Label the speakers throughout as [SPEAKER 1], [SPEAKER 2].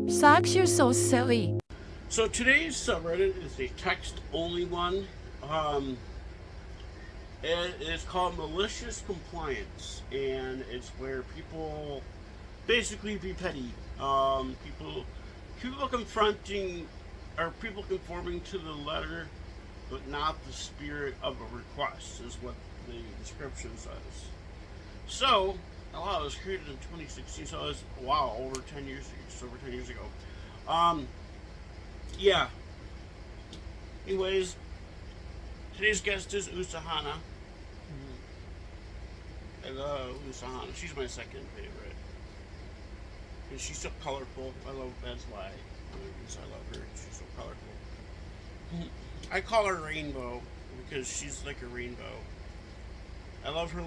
[SPEAKER 1] Socks, you're so silly.
[SPEAKER 2] So today's subreddit is a text-only one. Um, it's called Malicious Compliance, and it's where people basically be petty. People confronting, or people conforming to the letter, but not the spirit of a request, is what the description says. So, wow, it was created in 2016. So it was over 10 years, just over 10 years ago. Um, yeah. Anyways, today's guest is Usahana. I love Usahana. She's my second favorite. And she's so colorful. That's why. I love her. She's so colorful. I call her Rainbow because she's like a rainbow. I love her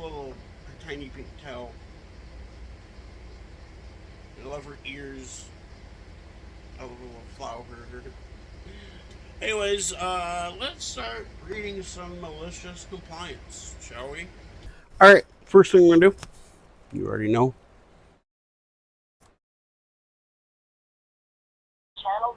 [SPEAKER 2] tiny pink tail. I love her ears. I love her little flower. Anyways, let's start reading some malicious compliance, shall we? Alright, first thing we're gonna do, you already know. Channel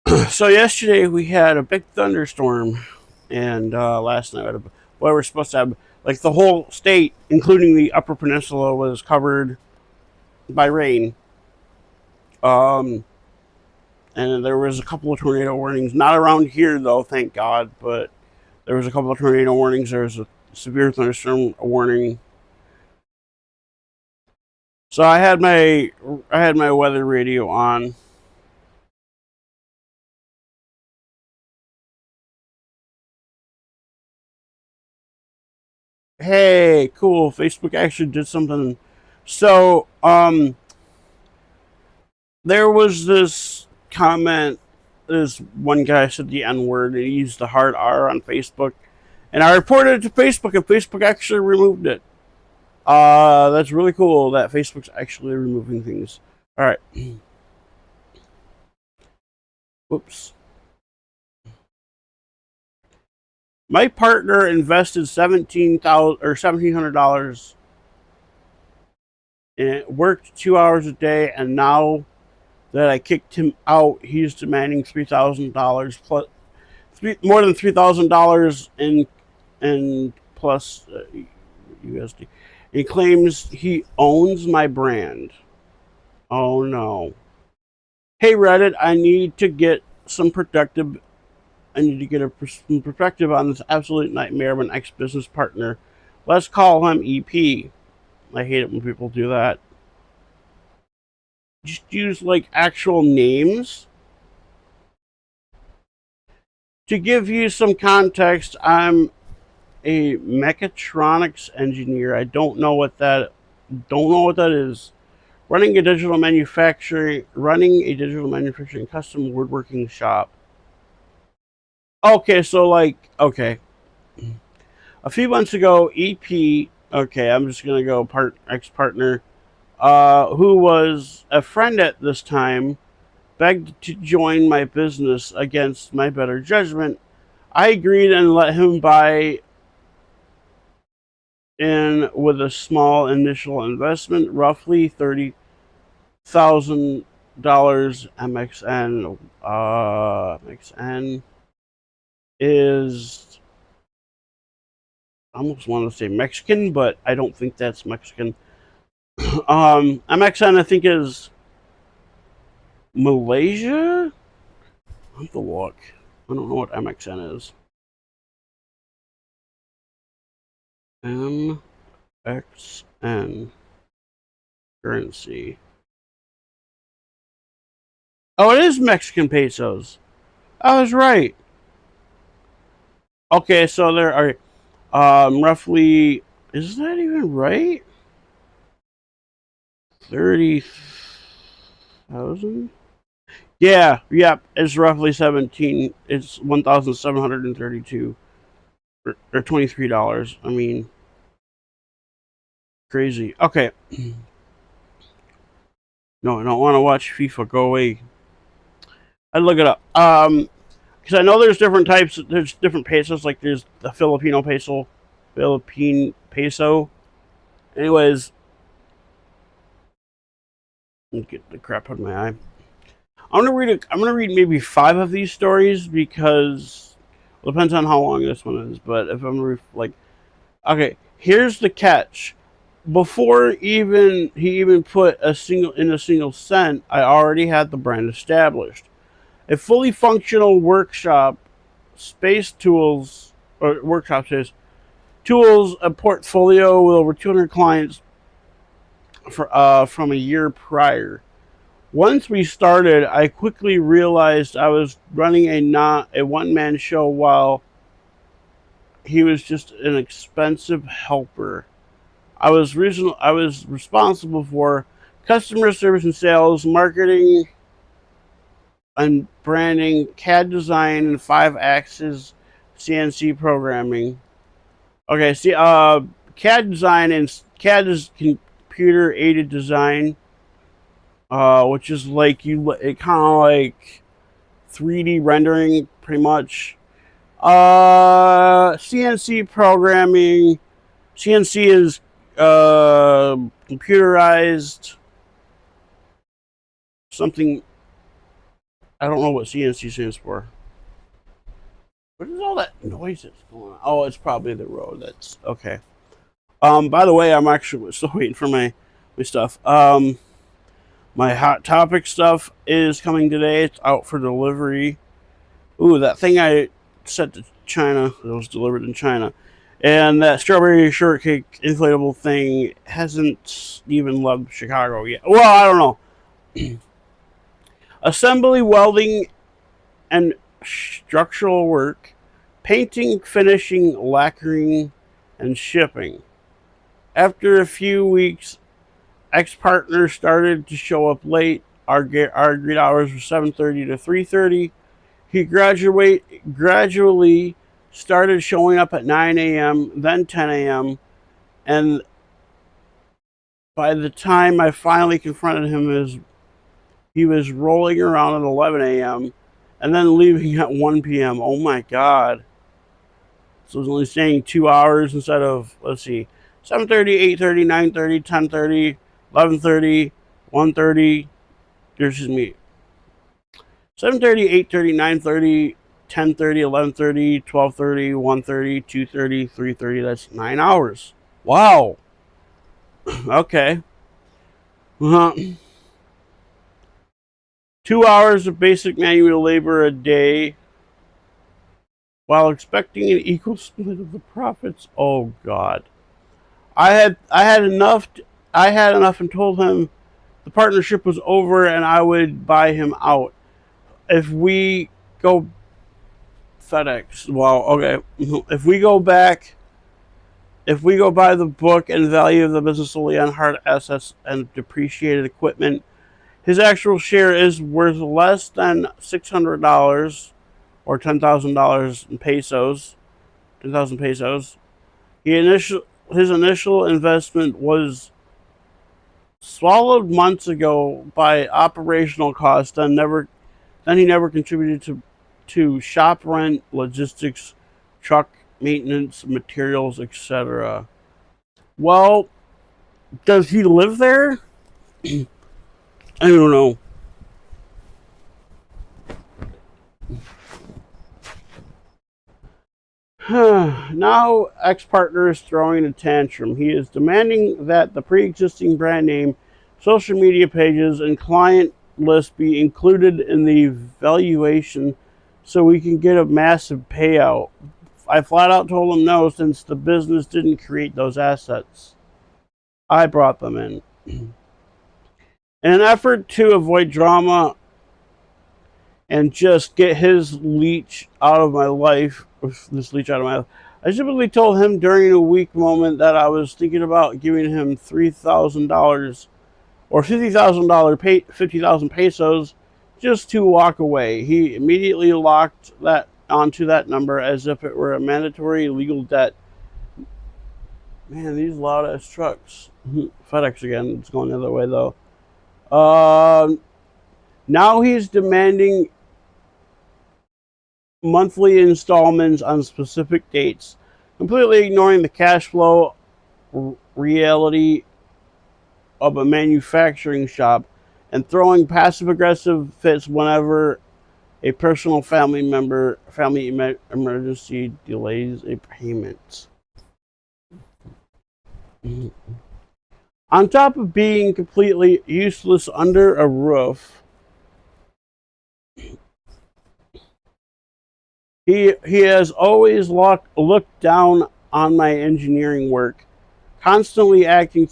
[SPEAKER 2] mode. So yesterday we had a big thunderstorm, and last night we're supposed to have, like, the whole state, including the Upper Peninsula, was covered by rain. And there was a couple of tornado warnings. Not around here, though, thank God, but there was a couple of tornado warnings. There was a severe thunderstorm warning. So I had my weather radio on. Hey, cool. Facebook actually did something. So, there was this comment. This one guy said the N word and he used the hard R on Facebook. And I reported it to Facebook, and Facebook actually removed it. That's really cool that Facebook's actually removing things. All right. Whoops. My partner invested $1,700 and worked 2 hours a day, and now that I kicked him out, he's demanding $3,000 plus more than $3,000 in plus USD. He claims he owns my brand. Oh no. Hey Reddit, I need to get some perspective on this absolute nightmare of an ex-business partner. Let's call him EP. I hate it when people do that. Just use, like, actual names. To give you some context, I'm a mechatronics engineer. I don't know what that is. Running a digital manufacturing custom woodworking shop. Okay, so, like, okay. A few months ago, EP, okay, I'm just gonna go ex-partner, who was a friend at this time, begged to join my business against my better judgment. I agreed and let him buy in with a small initial investment, roughly $30,000 MXN. MXN is, I almost want to say Mexican, but I don't think that's Mexican. MXN, I think, is Malaysia? I have to look. I don't know what MXN is. MXN currency. Oh, it is Mexican pesos. I was right. Okay, so there are roughly, is that even right? 30,000? Yeah, yep, it's roughly 17. It's 1,732 or $23. I mean, crazy. Okay. No, I don't want to watch FIFA. Go away. I'd look it up. Because I know there's different types. There's different pesos. Like there's the Philippine peso. Anyways, Get the crap out of my eye. I'm gonna read maybe 5 of these stories because it depends on how long this one is. But if I'm like, okay, here's the catch. Before he even put a single cent, I already had the brand established. A fully functional workshop, space tools or workshop space tools, a portfolio with over 200 clients from a year prior. Once we started, I quickly realized I was running a one man show while he was just an expensive helper. I was responsible for customer service and sales, marketing and branding, CAD design, and 5-axis CNC programming. Okay, see, CAD design and CAD is computer aided design, which is like it kind of like 3D rendering, pretty much. CNC programming. CNC is computerized something. I don't know what CNC stands for. What is all that noise that's going on? Oh, it's probably the road. That's okay. By the way, I'm actually still waiting for my stuff. My hot topic stuff is coming today. It's out for delivery. Ooh, that thing I sent to China, it was delivered in China. And that strawberry shortcake inflatable thing hasn't even left Chicago yet. Well, I don't know. Assembly, welding, and structural work, painting, finishing, lacquering, and shipping. After a few weeks, ex-partners started to show up late. Our agreed hours were 7:30 to 3:30. He gradually started showing up at 9 a.m., then 10 a.m., and by the time I finally confronted him, he was rolling around at 11 a.m. and then leaving at 1 p.m. Oh my God. So I was only staying 2 hours instead of, let's see, 7:30, 8:30, 9:30, 10:30, 11:30, 1:30, excuse me, 7:30, 8:30, 9:30, 10:30, 11:30, 12:30, 1:30, 2:30, 3:30. That's 9 hours. Wow. Okay. Uh-huh. 2 hours of basic manual labor a day while expecting an equal split of the profits. Oh God. I had enough. I had enough and told him the partnership was over and I would buy him out. If we go FedEx, well, okay. If we go by the book and value of the business solely on hard assets and depreciated equipment, his actual share is worth less than $600 or $10,000 in pesos. 10,000 pesos. His initial investment was swallowed months ago by operational costs, then he never contributed to shop rent, logistics, truck maintenance, materials, etc. Well, does he live there? I don't know. Now, ex-partner is throwing a tantrum. He is demanding that the pre-existing brand name, social media pages, and client list be included in the valuation so we can get a massive payout. I flat out told him no, since the business didn't create those assets. I brought them in. In an effort to avoid drama and just get his leech out of my life, this leech out of my life, I simply told him during a weak moment that I was thinking about giving him $3,000 or $50,000, 50,000 pesos, just to walk away. He immediately locked that onto that number as if it were a mandatory legal debt. Man, these loud ass trucks. FedEx again. It's going the other way though. Now he's demanding monthly installments on specific dates, completely ignoring the cash flow reality of a manufacturing shop and throwing passive-aggressive fits whenever a personal family emergency delays a payment. On top of being completely useless under a roof, he has always looked down on my engineering work, constantly acting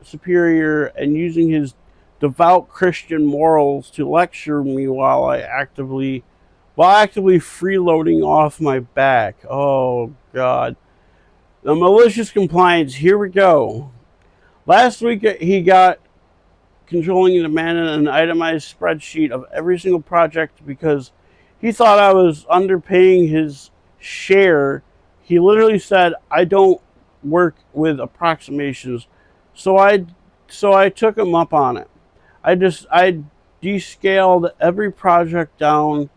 [SPEAKER 2] superior and using his devout Christian morals to lecture me while actively freeloading off my back. Oh God. The malicious compliance, here we go. Last week he got controlling and demanding an itemized spreadsheet of every single project because he thought I was underpaying his share. He literally said, I don't work with approximations. So I took him up on it. I descaled every project cost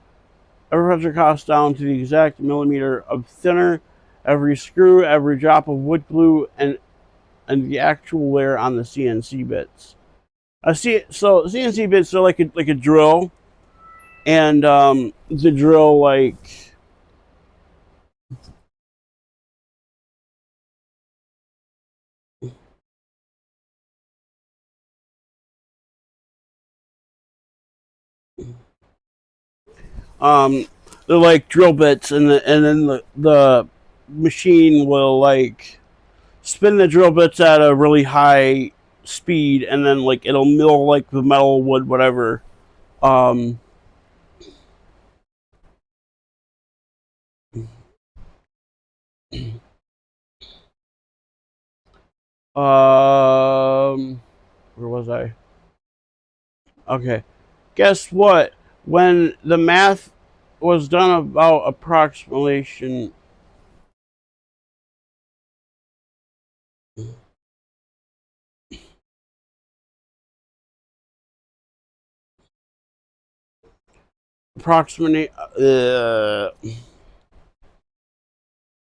[SPEAKER 2] down to the exact millimeter of thinner, every screw, every drop of wood glue, and the actual wear on the CNC bits. So CNC bits are like a drill, and the drill um they're like drill bits, and then the machine will like spin the drill bits at a really high speed, and then like it'll mill like the metal, wood, whatever. Um, where was I? Okay. Guess what? When the math was done about approximate,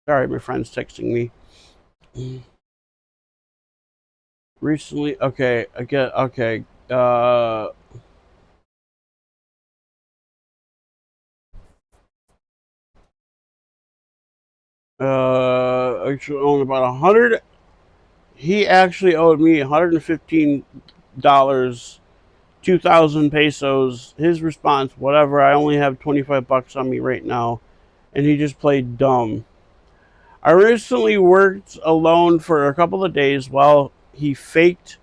[SPEAKER 2] sorry, my friend's texting me recently. Okay, I get okay. Actually owed about 100. He actually owed me $115, 2,000 pesos. His response, whatever. I only have 25 bucks on me right now, and he just played dumb. I recently worked alone for a couple of days while he flaked,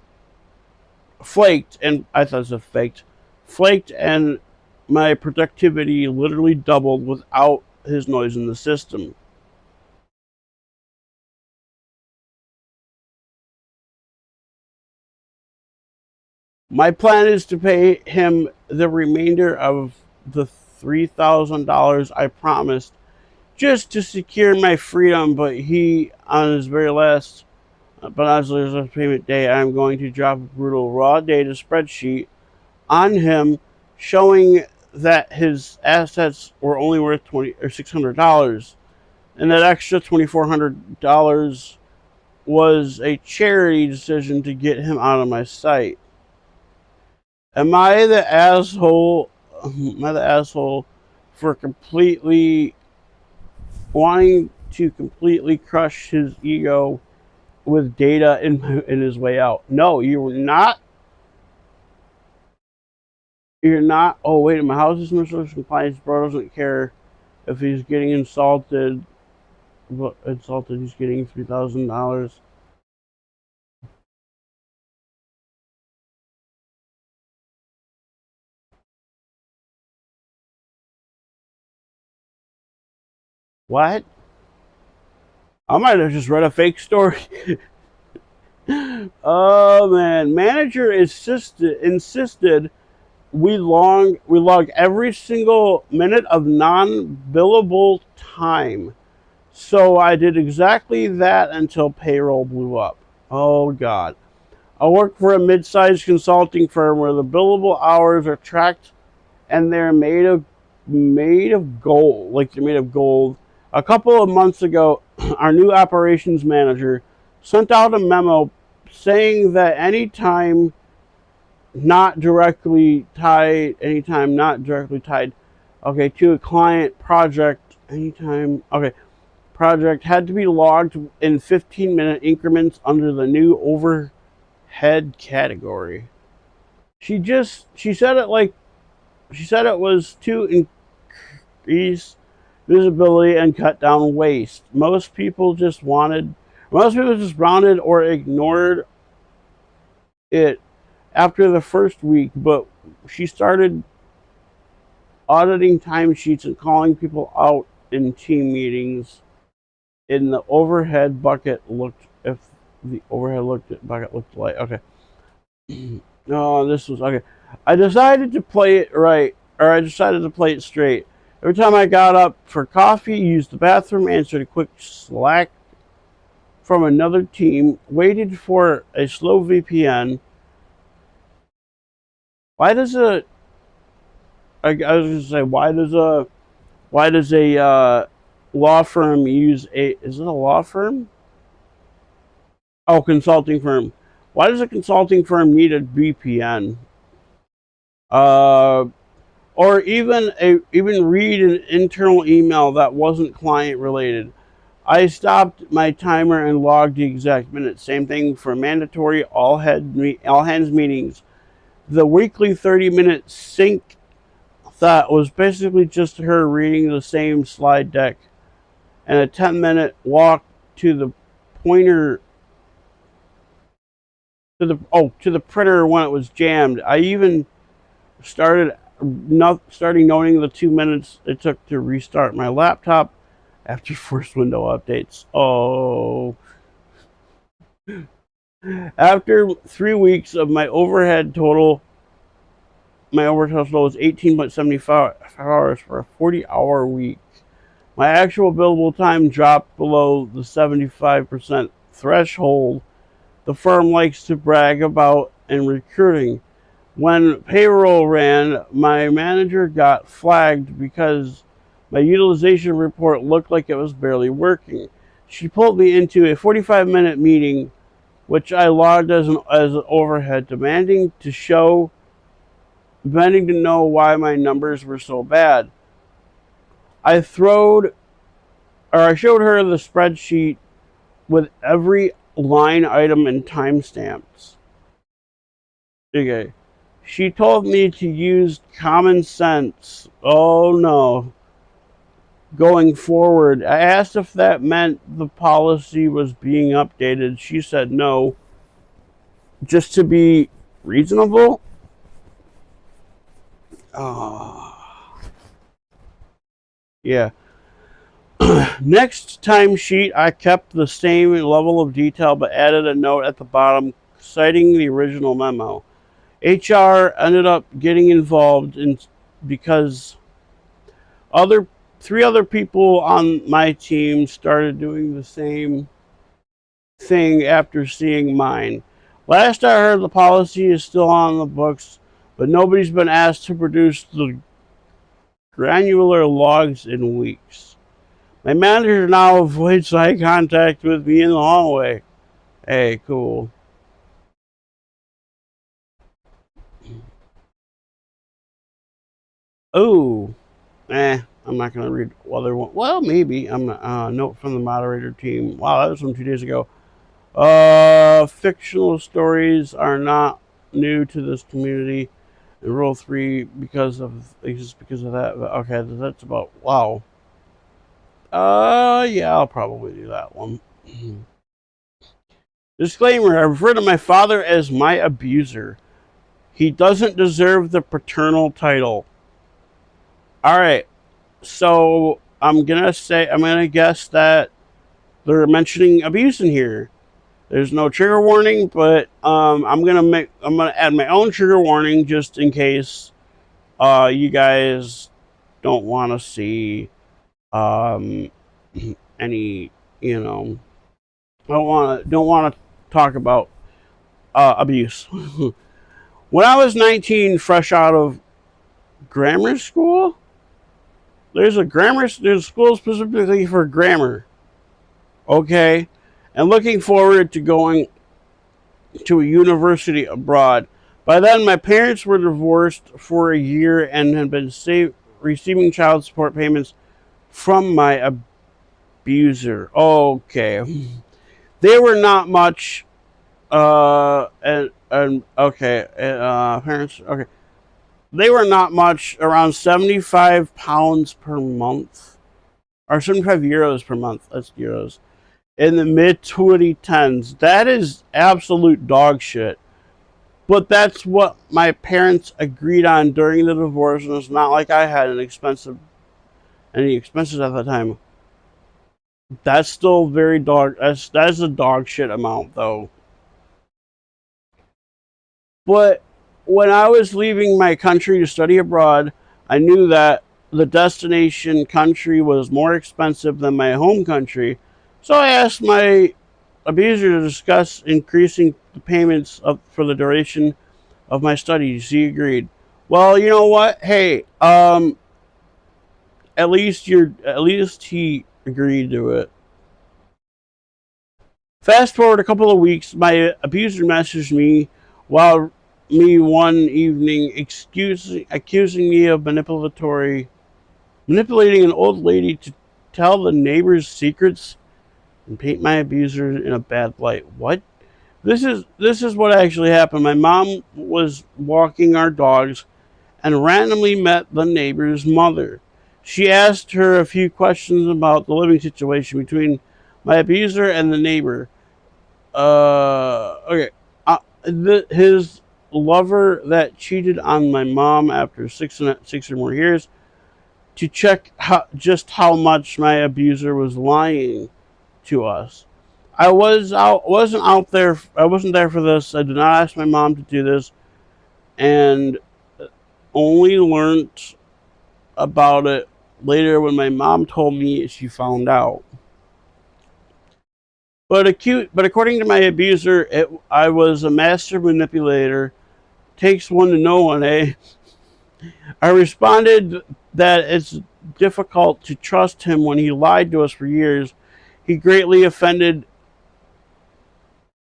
[SPEAKER 2] and I thought it was flaked, and my productivity literally doubled without his noise in the system. My plan is to pay him the remainder of the $3,000 I promised just to secure my freedom, but on his very last, payment day, I'm going to drop a brutal raw data spreadsheet on him showing that his assets were only worth $600, and that extra $2,400 was a charity decision to get him out of my sight. Am I the asshole? Am I the asshole for completely wanting to completely crush his ego with data in his way out? No, you're not. You're not. Oh wait, my house is malicious compliance. Bro doesn't care if he's getting insulted. But insulted, he's getting $3,000. What? I might have just read a fake story. Oh man, manager insisted we log every single minute of non-billable time. So I did exactly that until payroll blew up. Oh God. I work for a mid-sized consulting firm where the billable hours are tracked, and they're made of gold, like they're made of gold. A couple of months ago, our new operations manager sent out a memo saying that anytime not directly tied, anytime not directly tied, okay, to a client project, anytime, okay, project had to be logged in 15-minute increments under the new overhead category. She said it like, she said it was to increase visibility and cut down waste. Most people just rounded or ignored it after the first week, but she started auditing timesheets and calling people out in team meetings. In the overhead bucket looked if the overhead looked at bucket looked like okay. No, this was okay. I decided to play it right, or I decided to play it straight. Every time I got up for coffee, used the bathroom, answered a quick Slack from another team, waited for a slow VPN. Why does a I was gonna say why does a law firm use a is it a law firm? Oh, consulting firm. Why does a consulting firm need a VPN? Uh, or even read an internal email that wasn't client related. I stopped my timer and logged the exact minute. Same thing for mandatory all hands meetings. The weekly 30-minute sync that was basically just her reading the same slide deck, and a 10-minute walk to the pointer to the printer when it was jammed. I even starting noting the 2 minutes it took to restart my laptop after first window updates. Oh, after 3 weeks of my overhead total was 18.75 hours for a 40-hour week. My actual billable time dropped below the 75% threshold the firm likes to brag about in recruiting. When payroll ran, my manager got flagged because my utilization report looked like it was barely working. She pulled me into a 45-minute meeting, which I logged as an overhead, demanding to know why my numbers were so bad. I throwed I showed her the spreadsheet with every line item and timestamps. Okay. She told me to use common sense. Oh no. Going forward, I asked if that meant the policy was being updated. She said no. Just to be reasonable? Oh. Yeah. Next timesheet, I kept the same level of detail but added a note at the bottom citing the original memo. HR ended up getting involved because other three other people on my team started doing the same thing after seeing mine. Last I heard, the policy is still on the books, but nobody's been asked to produce the granular logs in weeks. My manager now avoids eye contact with me in the hallway. Hey, cool. Oh, I'm not going to read other one. Well, maybe. I'm not, note from the moderator team. Wow, that was from 2 days ago. Fictional stories are not new to this community. In Rule 3, because of that. Okay, that's about wow. Yeah, I'll probably do that one. Disclaimer: I refer to my father as my abuser. He doesn't deserve the paternal title. All right, so I'm gonna guess that they're mentioning abuse in here. There's no trigger warning, but I'm gonna add my own trigger warning just in case you guys don't want to see um, any, you know, don't want to talk about abuse. When I was 19, fresh out of grammar school, there's a school specifically for grammar. Okay, and looking forward to going to a university abroad. By then, my parents were divorced for a year and had been receiving child support payments from my abuser. Okay. They were not much, and okay, parents, okay. They were not much, around 75 pounds per month, or 75 euros per month. That's euros. In the mid 2010s. That is absolute dog shit. But that's what my parents agreed on during the divorce, and it's not like I had any expenses at the time. That's still very dog. That's a dog shit amount though. But when I was leaving my country to study abroad, I knew that the destination country was more expensive than my home country. So I asked my abuser to discuss increasing the payments for the duration of my studies. He agreed. Well, you know what? Hey, at least he agreed to it. Fast forward a couple of weeks, my abuser messaged me while me one evening accusing me of manipulating an old lady to tell the neighbors secrets and paint my abuser in a bad light. What? This is what actually happened. My mom was walking our dogs and randomly met the neighbor's mother. She asked her a few questions about the living situation between my abuser and the neighbor. Okay. His lover that cheated on my mom after 6 or more years to check just how much my abuser was lying to us. I wasn't there for this. I did not ask my mom to do this, and only learned about it later when my mom told me she found out. But according to my abuser, I was a master manipulator. Takes one to know one, eh? I responded that it's difficult to trust him when he lied to us for years. He greatly offended.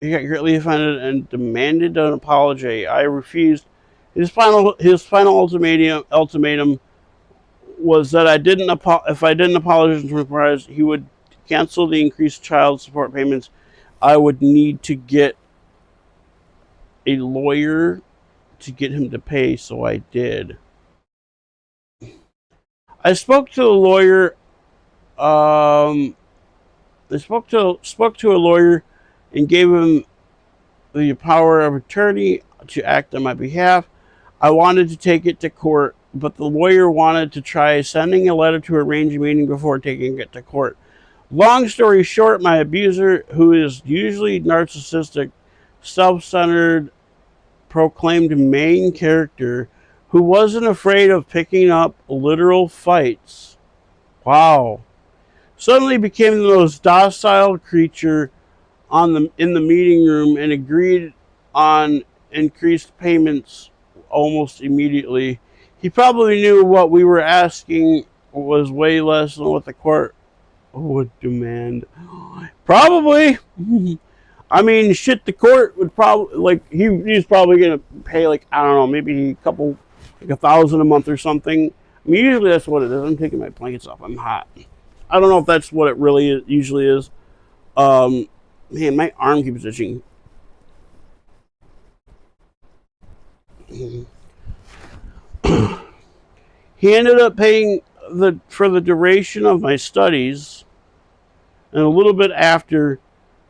[SPEAKER 2] He got greatly offended and demanded an apology. I refused. His final ultimatum was that if I didn't apologize in 24 hours, he would cancel the increased child support payments. I would need to get a lawyer to get him to pay, so I did. I spoke to a lawyer. Um, I spoke to a lawyer and gave him the power of attorney to act on my behalf. I wanted to take it to court, but the lawyer wanted to try sending a letter to arrange a meeting before taking it to court. Long story short, my abuser, who is usually narcissistic, self centered, proclaimed main character who wasn't afraid of picking up literal fights, wow, suddenly became the most docile creature in the meeting room and agreed on increased payments almost immediately. He probably knew what we were asking was way less than what the court would demand. Probably. I mean, shit. The court would probably he's probably gonna pay like I don't know, maybe a couple, like 1,000 a month or something. I mean, usually that's what it is. I'm taking my blankets off. I'm hot. I don't know if that's what it really usually is. Um, Man, my arm keeps itching. He ended up paying for the duration of my studies and a little bit after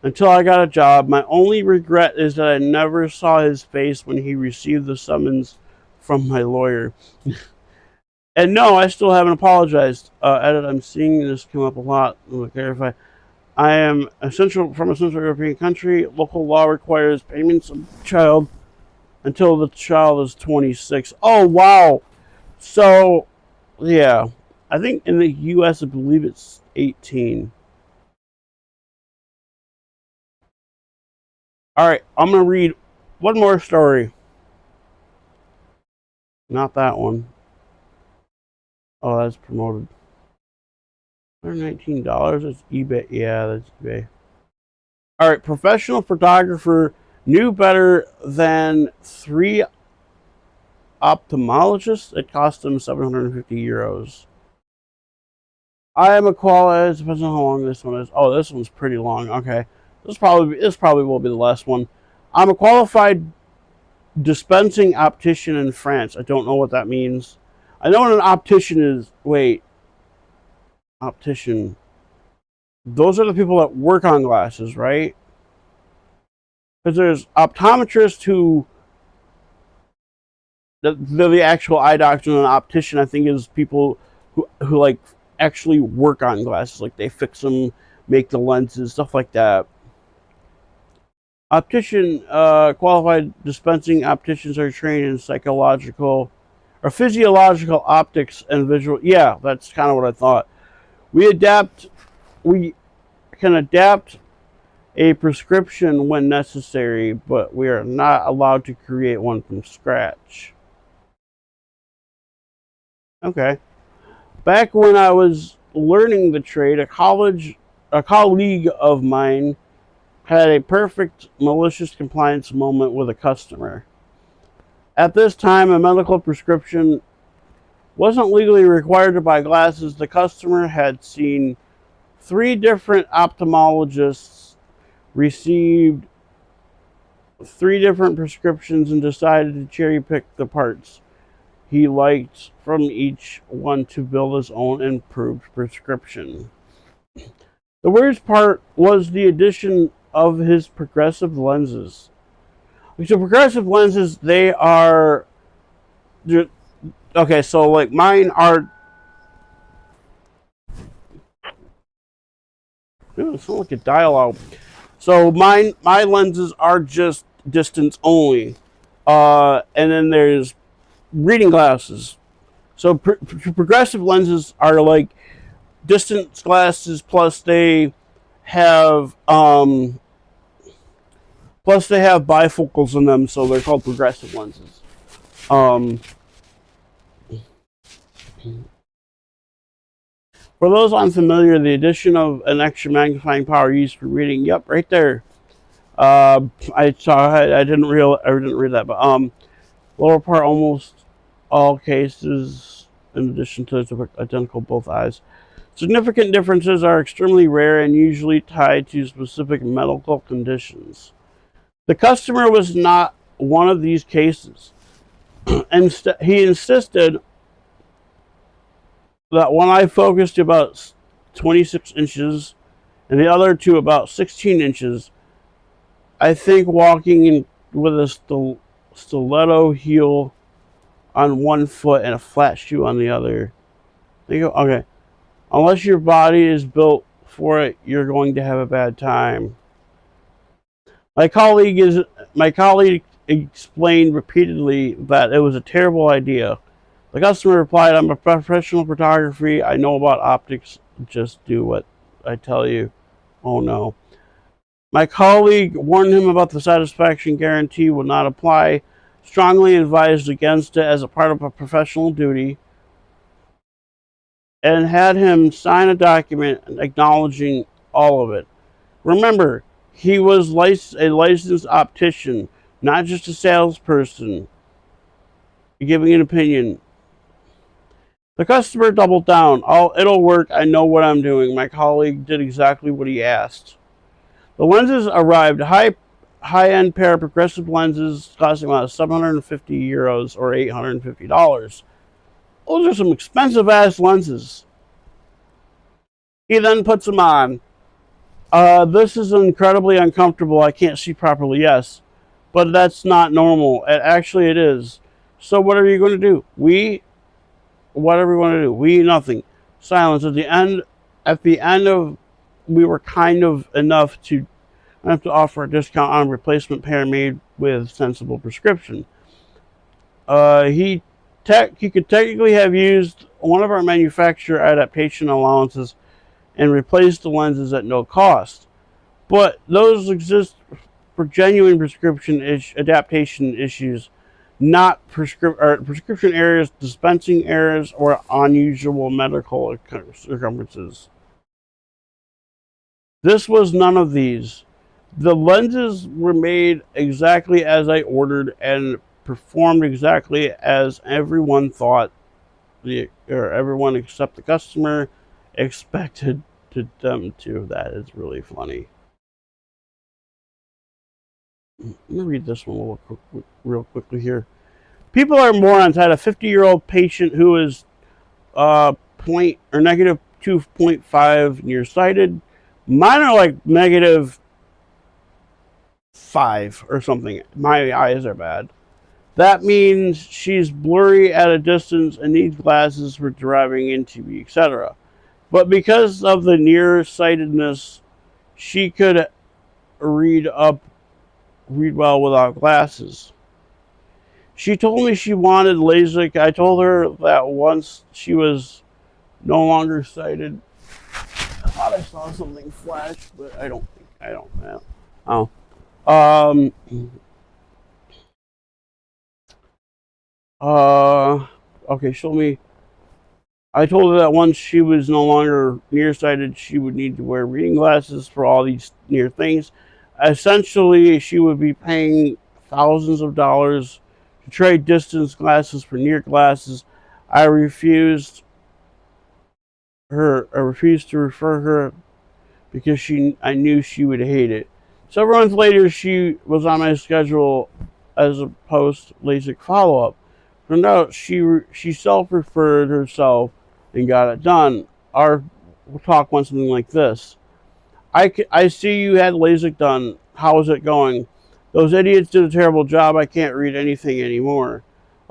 [SPEAKER 2] until I got a job. My only regret is that I never saw his face when he received the summons from my lawyer. And no, I still haven't apologized. Edit, I'm seeing this come up a lot. I'm going to clarify. I am from a Central European country. Local law requires payments of child until the child is 26. Oh, wow. So, yeah. I think in the U.S., I believe it's 18. All right, I'm going to read one more story. Not that one. Oh, that's promoted. $119. That's eBay. Yeah, that's eBay. All right, professional photographer knew better than ophthalmologist. It cost him 750 euros. I am a qualified. It depends on how long this one is. Oh, this one's pretty long. Okay, this probably will be the last one. I'm a qualified dispensing optician in France. I don't know what that means. I know what an optician is. Wait, optician. Those are the people that work on glasses, right? Because there's optometrists who the actual eye doctor, and an optician I think is people who like actually work on glasses, like they fix them, make the lenses, stuff like that. Optician, qualified dispensing opticians are trained in psychological or physiological optics and visual. Yeah, that's kind of what I thought. We can adapt a prescription when necessary, but we are not allowed to create one from scratch. Okay. Back when I was learning the trade, a colleague of mine had a perfect malicious compliance moment with a customer. At this time, a medical prescription wasn't legally required to buy glasses. The customer had seen 3 different ophthalmologists, received 3 different prescriptions, and decided to cherry pick the parts he liked from each one to build his own improved prescription. The worst part was the addition of his progressive lenses. So progressive lenses, they are okay. So like mine are. Ooh, it's not like a dialogue. So my lenses are just distance only, and then there's reading glasses. So progressive lenses are like distance glasses have um, plus they have bifocals in them, so they're called progressive lenses. Um, for those unfamiliar, the addition of an extra magnifying power used for reading. Yep, right there. I saw. I didn't read that, but lower part almost all cases, in addition to identical both eyes. Significant differences are extremely rare and usually tied to specific medical conditions. The customer was not one of these cases. He insisted that one eye focused to about 26 inches and the other to about 16 inches. I think walking in with a stiletto heel on one foot and a flat shoe on the other. There you go. Okay. Unless your body is built for it, you're going to have a bad time. My colleague explained repeatedly that it was a terrible idea. The customer replied, "I'm a professional photographer. I know about optics. Just do what I tell you." Oh no. My colleague warned him about the satisfaction guarantee would not apply, strongly advised against it as a part of a professional duty, and had him sign a document acknowledging all of it. Remember, he was a licensed optician, not just a salesperson giving an opinion. The customer doubled down. "Oh, it'll work. I know what I'm doing." My colleague did exactly what he asked. The lenses arrived. High-end pair of progressive lenses costing about 750 euros or $850. Those are some expensive ass lenses. He then puts them on. This is incredibly uncomfortable. I can't see properly. Yes, but that's not normal. Actually, it is. So what are you going to do? What are we going to do? We nothing. Silence. At the end of, we were kind of enough to have to offer a discount on a replacement pair made with sensible prescription. He could technically have used one of our manufacturer adaptation allowances and replaced the lenses at no cost. But those exist for genuine adaptation issues, not prescription errors, dispensing errors, or unusual medical circumstances. This was none of these. The lenses were made exactly as I ordered and performed exactly as everyone thought or everyone except the customer expected them to. That is really funny. Let me read this one real quickly here. People are morons. Had a 50-year-old patient who is point or negative 2.5 nearsighted. Mine are like negative 5 or something. My eyes are bad. That means she's blurry at a distance and needs glasses for driving in TV, etc. But because of the nearsightedness, she could read well without glasses. She told me she wanted LASIK. I told her that once she was no longer sighted. I thought I saw something flash, but I don't think I don't. Oh. Um. Okay. Show me. I told her that once she was no longer nearsighted, she would need to wear reading glasses for all these near things. Essentially, she would be paying thousands of dollars to trade distance glasses for near glasses. I refused I refused to refer her because I knew she would hate it. Several months later, she was on my schedule as a post LASIK follow up. Turned out she self referred herself and got it done. Our talk went something like this: I see you had LASIK done. How is it going? Those idiots did a terrible job. I can't read anything anymore.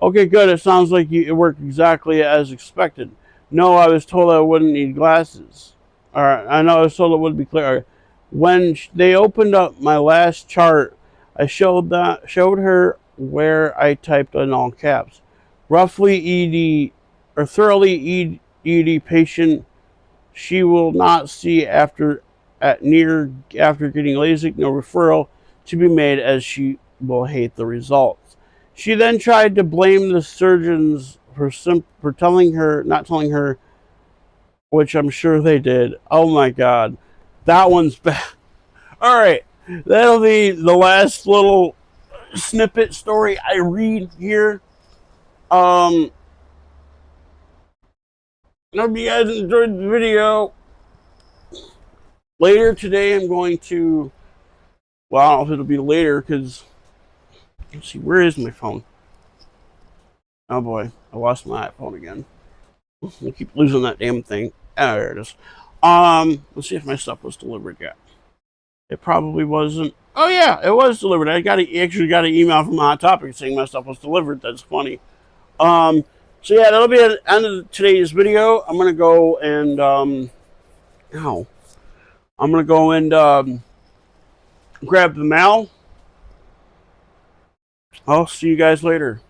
[SPEAKER 2] Okay, good. It sounds like it worked exactly as expected. No, I was told I wouldn't need glasses. All right, I know I was told it would be clear. When they opened up my last chart, I showed her where I typed in all caps. Roughly ED or thoroughly ED patient she will not see after getting LASIK. No referral to be made as she will hate the results. She then tried to blame the surgeons for not telling her, which I'm sure they did. Oh my God, that one's bad. All right, that'll be the last little snippet story I read here. I hope you guys enjoyed the video. Later today, I'm going to. Well, I don't know if it'll be later because. Let's see, where is my phone? Oh boy, I lost my iPhone again. I keep losing that damn thing. Oh, there it is. Let's see if my stuff was delivered yet. It probably wasn't. Oh yeah, it was delivered. Actually got an email from Hot Topic saying my stuff was delivered. That's funny. So yeah, that'll be the end of today's video. I'm gonna go and grab the mail. I'll see you guys later.